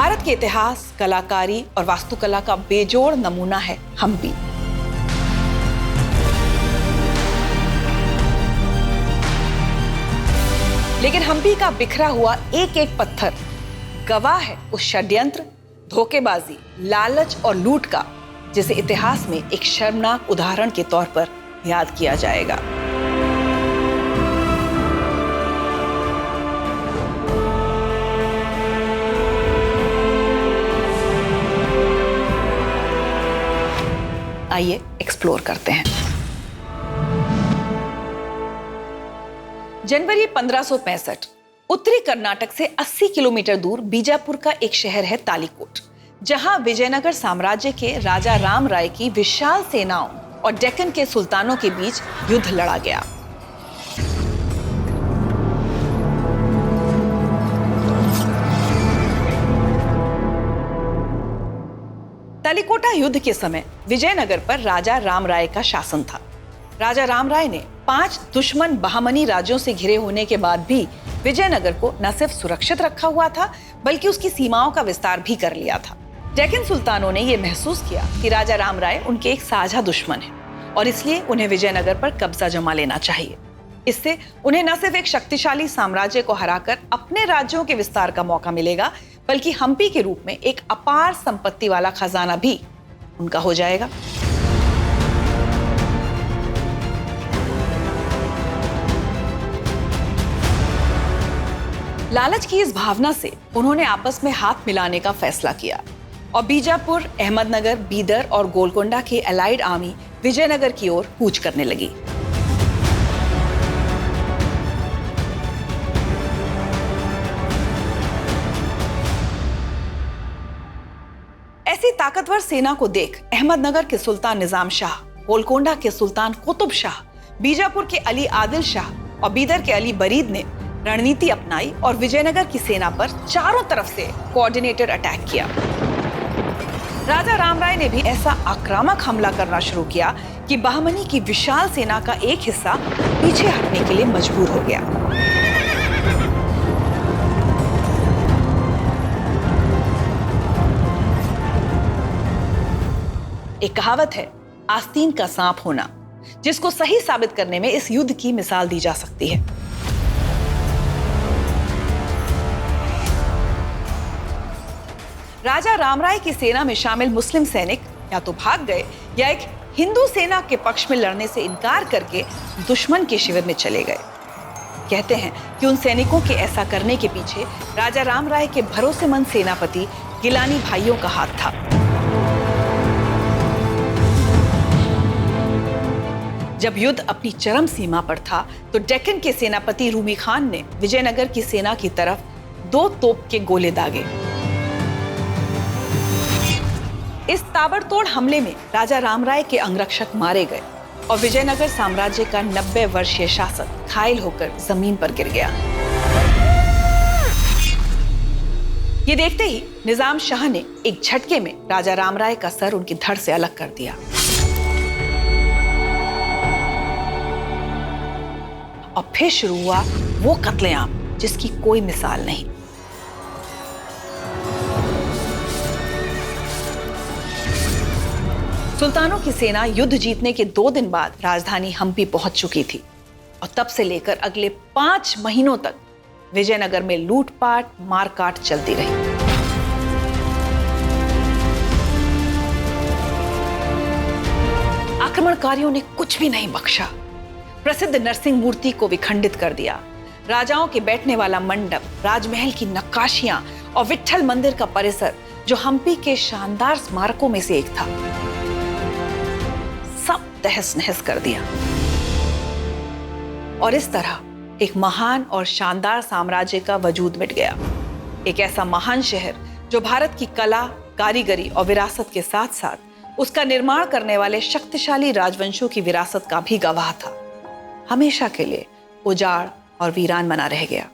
भारत के इतिहास, कलाकारी और वास्तुकला का बेजोड़ नमूना है हम्पी। लेकिन हम्पी का बिखरा हुआ एक एक पत्थर गवाह है उस षड्यंत्र, धोखेबाजी, लालच और लूट का, जिसे इतिहास में एक शर्मनाक उदाहरण के तौर पर याद किया जाएगा। आइए एक्सप्लोर करते हैं। जनवरी 1565, उत्तरी कर्नाटक से 80 किलोमीटर दूर बीजापुर का एक शहर है तालीकोट, जहां विजयनगर साम्राज्य के राजा राम राय की विशाल सेनाओं और डेक्कन के सुल्तानों के बीच युद्ध लड़ा गया। तालीकोटा युद्ध के समय विजयनगर पर राजा राम राय का शासन था। राजा राम राय ने 5 दुश्मन बहामनी राज्यों से घिरे होने के बाद भी विजयनगर को न सिर्फ सुरक्षित रखा हुआ था, बल्कि उसकी सीमाओं का विस्तार भी कर लिया था। डेक्कन सुल्तानों ने यह महसूस किया कि राजा राम राय उनके एक साझा दुश्मन है और इसलिए उन्हें विजयनगर पर कब्जा जमा लेना चाहिए। इससे उन्हें न सिर्फ एक शक्तिशाली साम्राज्य को हराकर अपने राज्यों के विस्तार का मौका मिलेगा, बल्कि हम्पी के रूप में एक अपार संपत्ति वाला खजाना भी उनका हो जाएगा। लालच की इस भावना से उन्होंने आपस में हाथ मिलाने का फैसला किया और बीजापुर, अहमदनगर, बीदर और गोलकोंडा की एलाइड आर्मी विजयनगर की ओर कूच करने लगी। ऐसी ताकतवर सेना को देख अहमदनगर के सुल्तान निजाम शाह, गोलकोंडा के सुल्तान कुतुब शाह, बीजापुर के अली आदिल शाह और बीदर के अली बरीद ने रणनीति अपनाई और विजयनगर की सेना पर चारों तरफ से कोऑर्डिनेटेड अटैक किया। राजा राम राय ने भी ऐसा आक्रामक हमला करना शुरू किया कि बहामनी की विशाल सेना का एक हिस्सा पीछे हटने के लिए मजबूर हो गया। एक कहावत है, आस्तीन का सांप होना, जिसको सही साबित करने में इस युद्ध की मिसाल दी जा सकती है। राजा राम राय की सेना में शामिल मुस्लिम सैनिक या तो भाग गए या एक हिंदू सेना के पक्ष में लड़ने से इनकार करके दुश्मन के शिविर में चले गए। कहते हैं कि उन सैनिकों के ऐसा करने के पीछे राजा राम राय के भरोसेमंद सेनापति गिलानी भाइयों का हाथ था। जब युद्ध अपनी चरम सीमा पर था तो डेक्कन के सेनापति रूमी खान ने विजयनगर की सेना की तरफ 2 तोप के गोले दागे। इस ताबड़तोड़ हमले में राजा राम राय के अंगरक्षक मारे गए और विजयनगर साम्राज्य का 90 वर्षीय शासक घायल होकर जमीन पर गिर गया। ये देखते ही निजाम शाह ने एक झटके में राजा राम राय का सर उनकी धड़ से अलग कर दिया। और फिर शुरू हुआ वो कत्लेआम जिसकी कोई मिसाल नहीं। सुल्तानों की सेना युद्ध जीतने के 2 दिन बाद राजधानी हम्पी पहुंच चुकी थी और तब से लेकर अगले 5 महीनों तक विजयनगर में लूटपाट, मारकाट चलती रही। आक्रमणकारियों ने कुछ भी नहीं बख्शा। प्रसिद्ध नरसिंह मूर्ति को विखंडित कर दिया। राजाओं के बैठने वाला मंडप, राजमहल की नक्काशियां और विट्ठल मंदिर का परिसर, जो हम्पी के शानदार स्मारकों में से एक था, सब तहस नहस कर दिया। और इस तरह एक महान और शानदार साम्राज्य का वजूद मिट गया। एक ऐसा महान शहर जो भारत की कला, कारीगरी और विरासत के साथ साथ उसका निर्माण करने वाले शक्तिशाली राजवंशों की विरासत का भी गवाह था, हमेशा के लिए उजाड़ और वीरान बना रह गया।